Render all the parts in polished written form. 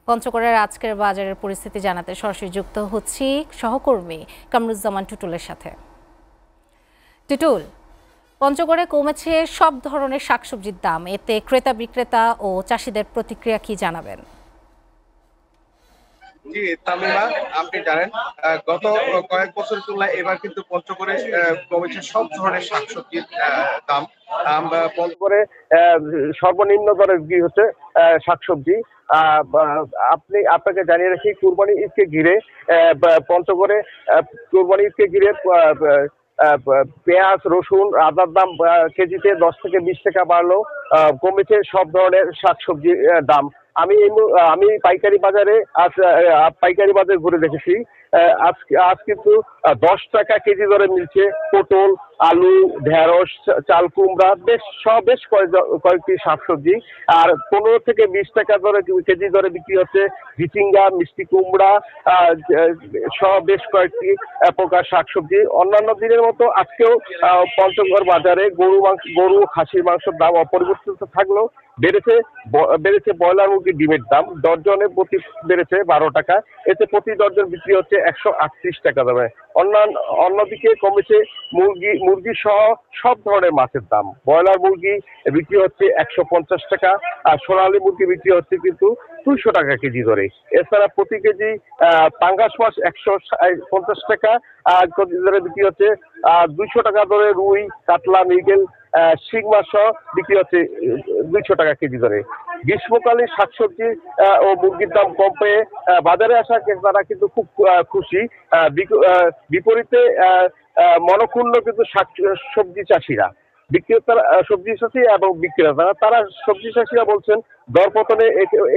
পঞ্চগড়ের আজকের বাজারের পরিস্থিতি জানাতে সরাসরি যুক্ত হচ্ছি সহকর্মী কামরুজ্জামান টুটুলের সাথে। টুটুল, পঞ্চগড়ে কমেছে সব ধরনের শাকসবজির দাম, এতে ক্রেতা বিক্রেতা ও চাষিদের প্রতিক্রিয়া কি জানাবেন? জি তামিমা, আপনি জানেন গত কয়েক বছর তুলনায় এবার কিন্তু পঞ্চগড়ে কমেছে সব ধরনের শাকসবজির দাম। পঞ্চগড়ে সর্বনিম্ন দরে বিক্রি হচ্ছে শাকসবজি। আপনাকে জানিয়ে রাখি, কুরবানি ঈদকে ঘিরে পঞ্চগড়ে কুরবানি ঈদকে ঘিরে পেঁয়াজ, রসুন, আদার দাম কেজিতে 10 থেকে 20 টাকা বাড়লো। কমেছে সব ধরনের শাকসবজির দাম। আমি পাইকারি বাজারে ঘুরে দেখেছি। আজ কিন্তু 10 টাকা কেজি দরে মিলছে পটল, আলু, ঢেঁড়স, চাল কুমড়া, বেশ কয়েকটি শাকসবজি। আর 15 থেকে 20 টাকা দরে কেজি দরে বিক্রি হচ্ছে ঝিচিঙ্গা, মিষ্টি কুমড়া, সহ বেশ কয়েকটি প্রকার শাকসবজি। অন্যান্য দিনের মতো আজকেও পঞ্চগড় বাজারে গরু খাসির মাংসের দাম অপরিবর্তিত থাকলেও বেড়েছে ব্রয়লার মুরগির ডিমের দাম। ডর্জনে প্রতি বেড়েছে 12 টাকা। এতে প্রতি ডর্জন বিক্রি হচ্ছে 138 টাকা দামে। অন্যদিকে কমেছে মুরগি সহ সব ধরনের মাছের দাম। ব্রয়লার মুরগি বিক্রি হচ্ছে 150 টাকা, আর সোনালী মুরগি বিক্রি হচ্ছে কিন্তু 200 টাকা কেজি ধরে। এছাড়া প্রতি কেজি পাঙ্গাস মাছ 150 টাকা কেজি ধরে বিক্রি হচ্ছে। 200 টাকা ধরে রুই, কাতলা, মৃগেল, শিং মাছ সহ বিক্রি হচ্ছে 200 টাকা কেজি ধরে। গ্রীষ্মকালীন শাকসবজি ও মুরগির দাম কম পেয়ে বাজারে আসা ক্রেতারা কিন্তু খুব খুশি। বিপরীতে মনক্ষুণ্ণ কিন্তু সবজি চাষিরা, সবজি চাষি এবং বিক্রেতা, তারা সবজি চাষিরা বলছেন দরপতনে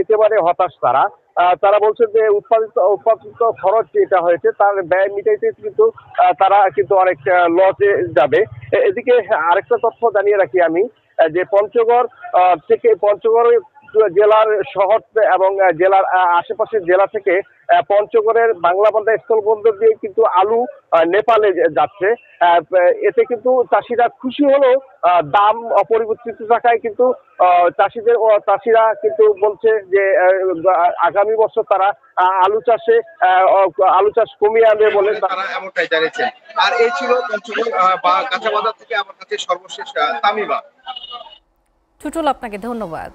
একেবারে হতাশ তারা। তারা বলছেন যে উৎপাদিত খরচ যেটা হয়েছে তার ব্যয় মিটাইতে কিন্তু তারা কিন্তু অনেক লসে যাবে। এদিকে আরেকটা তথ্য জানিয়ে রাখি আমি, যে পঞ্চগড় জেলার শহর এবং জেলার আশেপাশের জেলা থেকে পঞ্চগড়ের বাংলাবান্ধা স্থলবন্দর দিয়ে কিন্তু আলু নেপালে যাচ্ছে। এতে কিন্তু চাষিরা খুশি হলেও দাম অপরিবর্তিত থাকায় কিন্তু চাষিরা কিন্তু বলছে যে আগামী বছর তারা আলু চাষ কমিয়ে আনবে বলে তারা এমনটাই জানিয়েছেন। আর এই ছিল পঞ্চগড় বা কাঁচা বাজার থেকে আমার কাছে সর্বশেষ তামিমা। টুটুল, আপনাকে ধন্যবাদ।